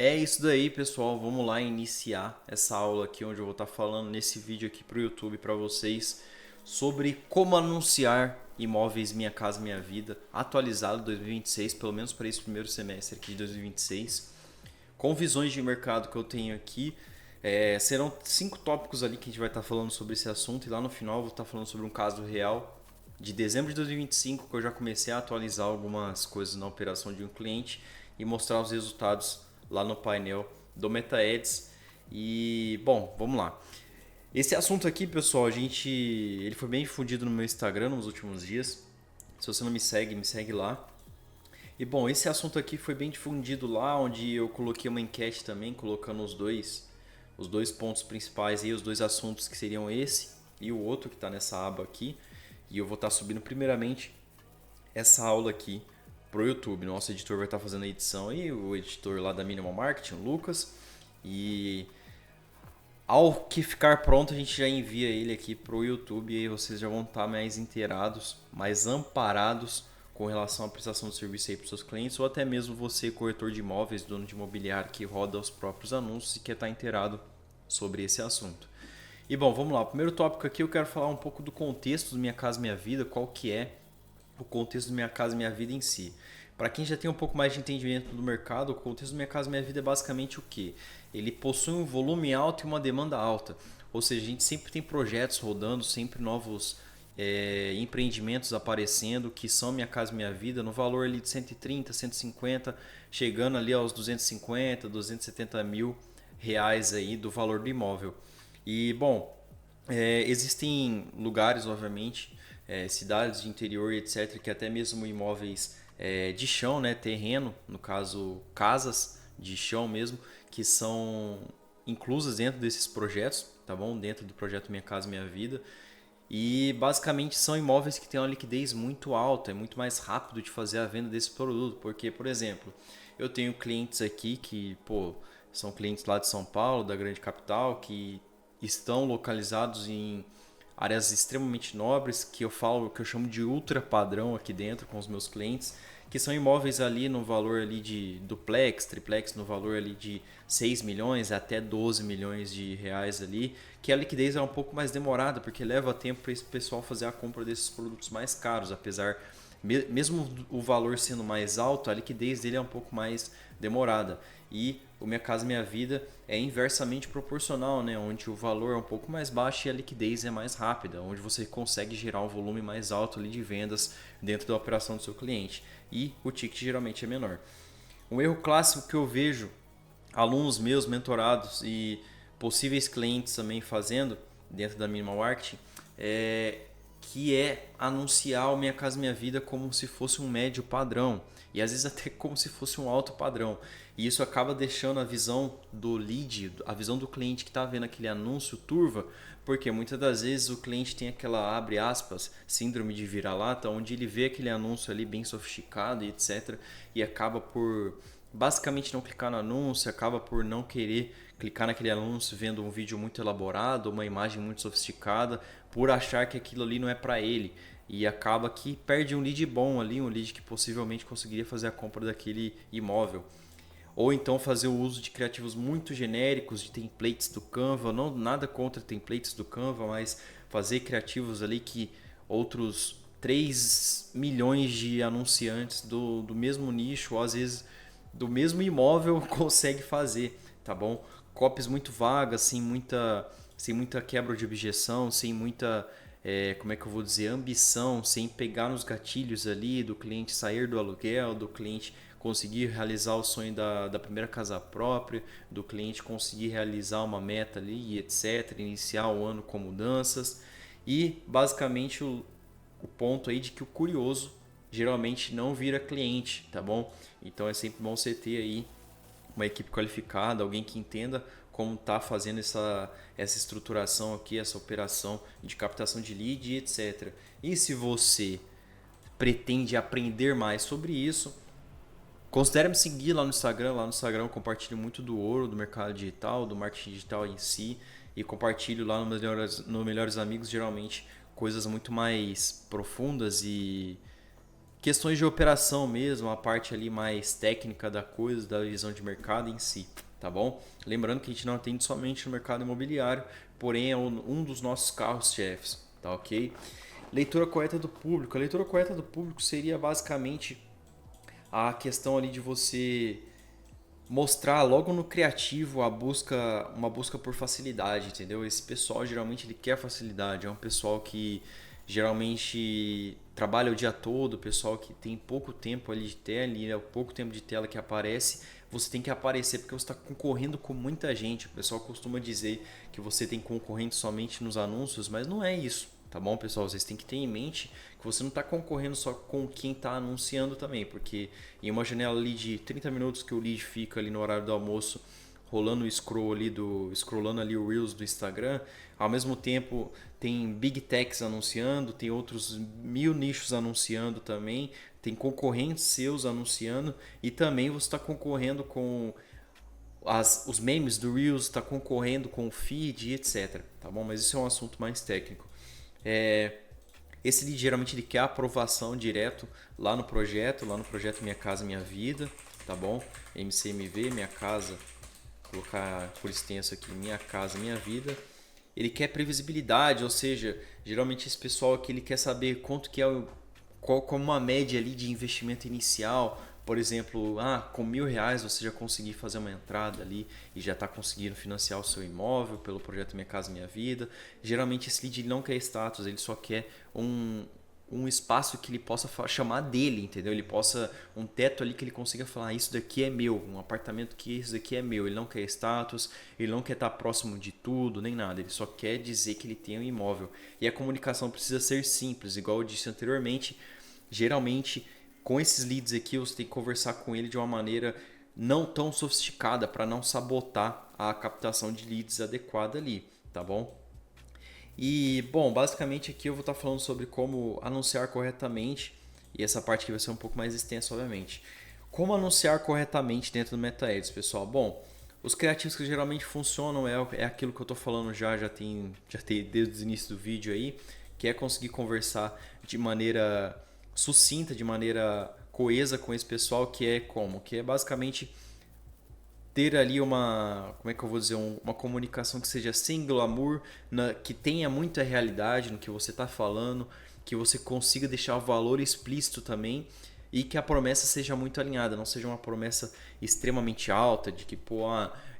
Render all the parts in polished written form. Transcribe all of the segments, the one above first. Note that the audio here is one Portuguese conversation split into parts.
É isso daí, pessoal. Vamos lá iniciar essa aula aqui, onde eu vou estar falando nesse vídeo aqui para o YouTube para vocês sobre como anunciar imóveis Minha Casa Minha Vida atualizado 2026, pelo menos para esse primeiro semestre aqui de 2026, com visões de mercado que eu tenho aqui. Serão 5 tópicos ali que a gente vai estar falando sobre esse assunto e lá no final eu vou estar falando sobre um caso real de dezembro de 2025 que eu já comecei a atualizar algumas coisas na operação de um cliente e mostrar os resultados lá no painel do MetaEds. E bom, vamos lá. Esse assunto aqui, pessoal, ele foi bem difundido no meu Instagram nos últimos dias. Se você não me segue lá. E bom, esse assunto aqui foi bem difundido lá, onde eu coloquei uma enquete também, colocando os dois pontos principais e os dois assuntos que seriam esse e o outro que está nessa aba aqui. E eu vou estar subindo primeiramente essa aula aqui pro YouTube. Nosso editor vai estar fazendo a edição aí, o editor lá da Minimal Marketing, o Lucas. E ao que ficar pronto, a gente já envia ele aqui pro YouTube e aí vocês já vão estar mais inteirados, mais amparados com relação à prestação de serviço aí para os seus clientes ou até mesmo você, corretor de imóveis, dono de imobiliário que roda os próprios anúncios e quer estar inteirado sobre esse assunto. E bom, vamos lá. O primeiro tópico aqui eu quero falar um pouco do contexto do Minha Casa Minha Vida, qual que é o contexto do Minha Casa Minha Vida em si. Para quem já tem um pouco mais de entendimento do mercado, o contexto do Minha Casa Minha Vida é basicamente o que? Ele possui um volume alto e uma demanda alta. Ou seja, a gente sempre tem projetos rodando, sempre novos empreendimentos aparecendo que são Minha Casa Minha Vida no valor ali de 130, 150, chegando ali aos 250, 270 mil reais aí do valor do imóvel. E bom, existem lugares, obviamente, cidades de interior, etc., que até mesmo imóveis de chão, né, terreno, no caso casas de chão mesmo, que são inclusas dentro desses projetos, tá bom? Dentro do projeto Minha Casa Minha Vida. E basicamente são imóveis que têm uma liquidez muito alta, é muito mais rápido de fazer a venda desse produto, porque, por exemplo, eu tenho clientes aqui que, pô, são clientes lá de São Paulo, da grande capital, que estão localizados em áreas extremamente nobres, que eu falo, que eu chamo de ultra padrão aqui dentro com os meus clientes, que são imóveis ali no valor ali de duplex, triplex, no valor ali de 6 milhões até 12 milhões de reais ali, que a liquidez é um pouco mais demorada, porque leva tempo para esse pessoal fazer a compra desses produtos mais caros, apesar mesmo o valor sendo mais alto, a liquidez dele é um pouco mais demorada. E o Minha Casa Minha Vida é inversamente proporcional, né? Onde o valor é um pouco mais baixo e a liquidez é mais rápida, onde você consegue gerar um volume mais alto ali de vendas dentro da operação do seu cliente. E o ticket geralmente é menor. Um erro clássico que eu vejo alunos meus mentorados e possíveis clientes também fazendo dentro da Minimal Marketing que é anunciar o Minha Casa Minha Vida como se fosse um médio padrão e às vezes até como se fosse um alto padrão. E isso acaba deixando a visão do lead, a visão do cliente que está vendo aquele anúncio turva, porque muitas das vezes o cliente tem aquela, abre aspas, síndrome de vira-lata, onde ele vê aquele anúncio ali bem sofisticado e etc. e acaba por basicamente não clicar no anúncio, acaba por não querer clicar naquele anúncio vendo um vídeo muito elaborado, uma imagem muito sofisticada, por achar que aquilo ali não é para ele. E acaba que perde um lead bom ali, um lead que possivelmente conseguiria fazer a compra daquele imóvel. Ou então fazer o uso de criativos muito genéricos, de templates do Canva, não nada contra templates do Canva, mas fazer criativos ali que outros 3 milhões de anunciantes do mesmo nicho, ou às vezes do mesmo imóvel consegue fazer, tá bom? Copies muito vagas, sem muita quebra de objeção, sem muita, como é que eu vou dizer, ambição, sem pegar nos gatilhos ali do cliente sair do aluguel, do cliente conseguir realizar o sonho da primeira casa própria, do cliente conseguir realizar uma meta ali, etc., iniciar o ano com mudanças. E basicamente o ponto aí de que o curioso geralmente não vira cliente, tá bom? Então é sempre bom você ter aí uma equipe qualificada, alguém que entenda como está fazendo essa estruturação aqui, essa operação de captação de lead, etc. E se você pretende aprender mais sobre isso, considere me seguir lá no Instagram. Lá no Instagram eu compartilho muito do ouro, do mercado digital, do marketing digital em si. E compartilho lá no Melhores Amigos, geralmente, coisas muito mais profundas e questões de operação mesmo, a parte ali mais técnica da coisa, da visão de mercado em si, tá bom? Lembrando que a gente não atende somente no mercado imobiliário, porém é um dos nossos carros-chefes, tá ok? Leitura correta do público. A leitura correta do público seria basicamente a questão ali de você mostrar logo no criativo uma busca por facilidade, entendeu? Esse pessoal geralmente ele quer facilidade, é um pessoal que geralmente trabalha o dia todo, pessoal que tem pouco tempo ali de tela, e é o pouco tempo de tela que aparece, você tem que aparecer porque você está concorrendo com muita gente. O pessoal costuma dizer que você tem concorrente somente nos anúncios, mas não é isso. Tá bom, pessoal? Vocês têm que ter em mente que você não está concorrendo só com quem está anunciando também, porque em uma janela ali de 30 minutos que o lead fica ali no horário do almoço, rolando o scroll ali scrollando ali o Reels do Instagram, ao mesmo tempo tem Big Techs anunciando, tem outros 1000 nichos anunciando também, tem concorrentes seus anunciando e também você está concorrendo com os memes do Reels, está concorrendo com o feed, etc. Tá bom? Mas isso é um assunto mais técnico. É, esse lead geralmente ele quer aprovação direto lá no projeto Minha Casa Minha Vida, tá bom? MCMV, Minha Casa, colocar por extenso aqui Minha Casa Minha Vida. Ele quer previsibilidade, ou seja, geralmente esse pessoal aqui ele quer saber quanto que é como uma média ali de investimento inicial. Por exemplo, com R$ 1.000 você já conseguir fazer uma entrada ali e já está conseguindo financiar o seu imóvel pelo projeto Minha Casa Minha Vida. Geralmente esse lead não quer status, ele só quer um espaço que ele possa chamar dele, entendeu? Ele possa, um teto ali que ele consiga falar, isso daqui é meu, um apartamento que isso daqui é meu. Ele não quer status, ele não quer estar próximo de tudo, nem nada. Ele só quer dizer que ele tem um imóvel. E a comunicação precisa ser simples, igual eu disse anteriormente. Geralmente, com esses leads aqui, você tem que conversar com ele de uma maneira não tão sofisticada para não sabotar a captação de leads adequada ali, tá bom? E, bom, basicamente aqui eu vou estar falando sobre como anunciar corretamente, e essa parte aqui vai ser um pouco mais extensa, obviamente. Como anunciar corretamente dentro do Meta Ads, pessoal? Bom, os criativos que geralmente funcionam é aquilo que eu estou falando já tem desde o início do vídeo aí, que é conseguir conversar de maneira sucinta, de maneira coesa com esse pessoal, que é como? Que é basicamente ter ali como é que eu vou dizer, uma comunicação que seja sem glamour, que tenha muita realidade no que você está falando, que você consiga deixar o valor explícito também e que a promessa seja muito alinhada, não seja uma promessa extremamente alta de que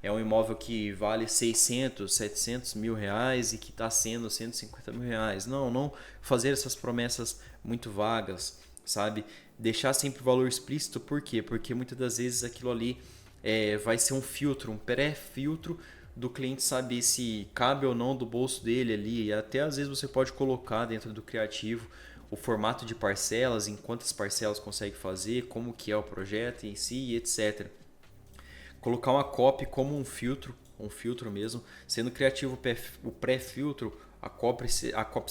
é um imóvel que vale 600, 700 mil reais e que está sendo 150 mil reais. Não fazer essas promessas muito vagas, sabe? Deixar sempre o valor explícito, por quê? Porque muitas das vezes aquilo ali vai ser um filtro, um pré-filtro do cliente saber se cabe ou não do bolso dele ali. E até às vezes você pode colocar dentro do criativo o formato de parcelas, em quantas parcelas consegue fazer, como que é o projeto em si, etc. Colocar uma copy como um filtro mesmo, sendo criativo o pré-filtro, a copy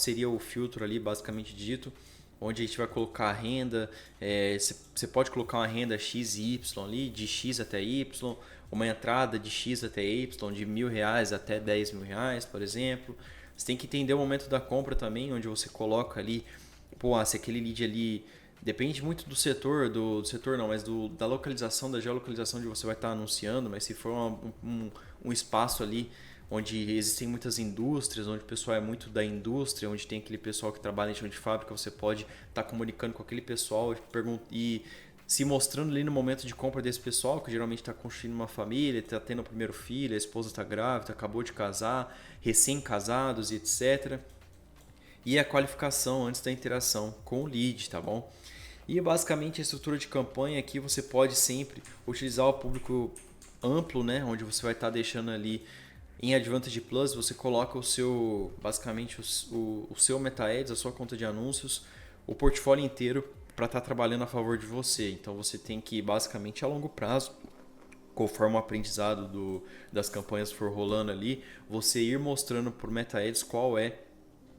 seria o filtro ali, basicamente dito, onde a gente vai colocar a renda, você pode colocar uma renda X e Y ali, de X até Y, uma entrada de X até Y, de R$ 1.000 até R$ 10.000, por exemplo. Você tem que entender o momento da compra também, onde você coloca ali, se aquele lead ali, depende muito do setor, do setor não, mas da localização, da geolocalização onde você vai estar anunciando, mas se for um espaço ali onde existem muitas indústrias, onde o pessoal é muito da indústria, onde tem aquele pessoal que trabalha em chão de fábrica, você pode estar comunicando com aquele pessoal e se mostrando ali no momento de compra desse pessoal, que geralmente está construindo uma família, está tendo o primeiro filho, a esposa está grávida, acabou de casar, recém-casados e etc. E a qualificação antes da interação com o lead, tá bom? E basicamente a estrutura de campanha aqui você pode sempre utilizar o público amplo, né? Onde você vai estar deixando ali em Advantage Plus, você coloca basicamente o seu Meta Ads, a sua conta de anúncios, o portfólio inteiro para estar trabalhando a favor de você. Então você tem que basicamente a longo prazo, conforme o aprendizado das campanhas for rolando ali, você ir mostrando por Meta Ads qual é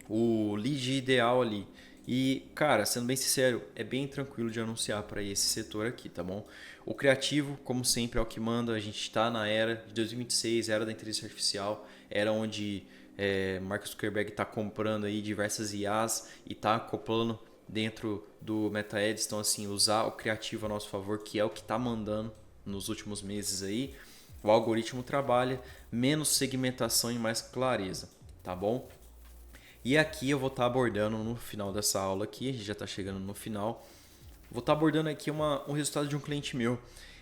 o lead ideal ali. E, cara, sendo bem sincero, é bem tranquilo de anunciar para esse setor aqui, tá bom? O criativo, como sempre, é o que manda. A gente está na era de 2026, era da inteligência artificial, era onde Mark Zuckerberg está comprando aí diversas IAs e está acoplando dentro do MetaEds. Então, assim, usar o criativo a nosso favor, que é o que está mandando nos últimos meses aí. O algoritmo trabalha, menos segmentação e mais clareza, tá bom? E aqui eu vou estar abordando no final dessa aula aqui, a gente já está chegando no final, vou estar abordando aqui um resultado de um cliente meu.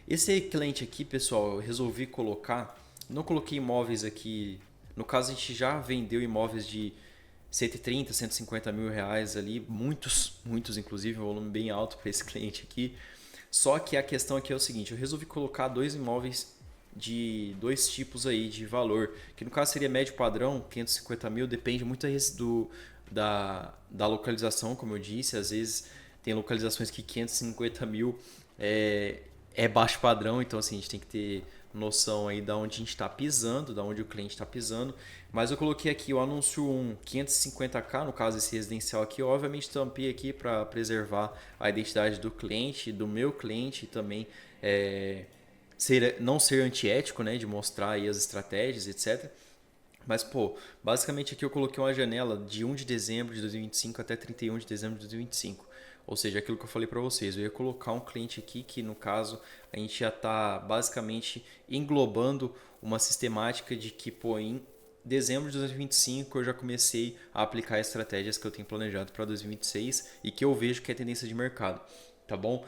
Esse cliente aqui, pessoal, eu resolvi colocar, não coloquei imóveis aqui, no caso a gente já vendeu imóveis de 130, 150 mil reais ali, muitos inclusive, um volume bem alto para esse cliente aqui. Só que a questão aqui é o seguinte, eu resolvi colocar dois imóveis de dois tipos aí de valor, que no caso seria médio padrão, 550 mil, depende muito da localização, como eu disse, às vezes tem localizações que 550 mil é baixo padrão, então assim, a gente tem que ter noção aí da onde a gente está pisando, da onde o cliente está pisando, mas eu coloquei aqui o anúncio 1, 550k, no caso esse residencial aqui, eu obviamente tampei aqui para preservar a identidade do cliente, do meu cliente e também não ser antiético, né, de mostrar aí as estratégias, etc. Mas, pô, basicamente aqui eu coloquei uma janela de 1 de dezembro de 2025 até 31 de dezembro de 2025. Ou seja, aquilo que eu falei para vocês, eu ia colocar um cliente aqui que, no caso, a gente já está basicamente englobando uma sistemática de que, pô, em dezembro de 2025 eu já comecei a aplicar estratégias que eu tenho planejado para 2026 e que eu vejo que é tendência de mercado, tá bom?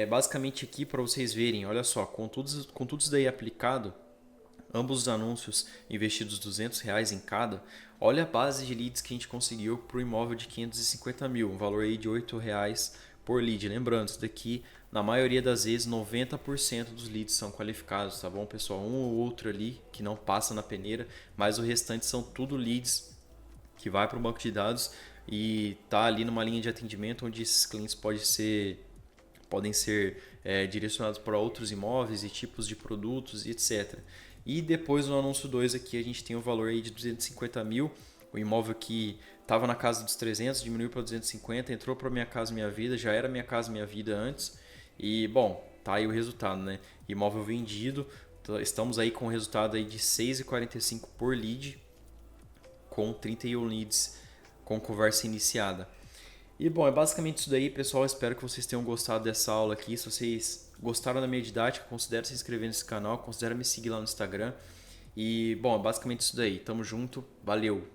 Basicamente aqui para vocês verem, olha só, com tudo isso daí aplicado, ambos os anúncios investidos R$ 200 em cada, olha a base de leads que a gente conseguiu para o imóvel de 550 mil, um valor aí de R$ 8 por lead. Lembrando, isso daqui, na maioria das vezes, 90% dos leads são qualificados, tá bom, pessoal? Um ou outro ali que não passa na peneira, mas o restante são tudo leads que vai para o banco de dados e tá ali numa linha de atendimento onde esses clientes podem ser direcionados para outros imóveis e tipos de produtos e etc. E depois no anúncio 2 aqui a gente tem o valor aí de 250 mil, o imóvel que estava na casa dos 300, diminuiu para 250, entrou para Minha Casa Minha Vida, já era Minha Casa Minha Vida antes e bom, tá aí o resultado, né? Imóvel vendido, estamos aí com o resultado aí de 6,45 por lead, com 31 leads com conversa iniciada. E bom, é basicamente isso daí, pessoal. Espero que vocês tenham gostado dessa aula aqui. Se vocês gostaram da minha didática, considere se inscrever nesse canal, considere me seguir lá no Instagram. E bom, é basicamente isso daí. Tamo junto, valeu!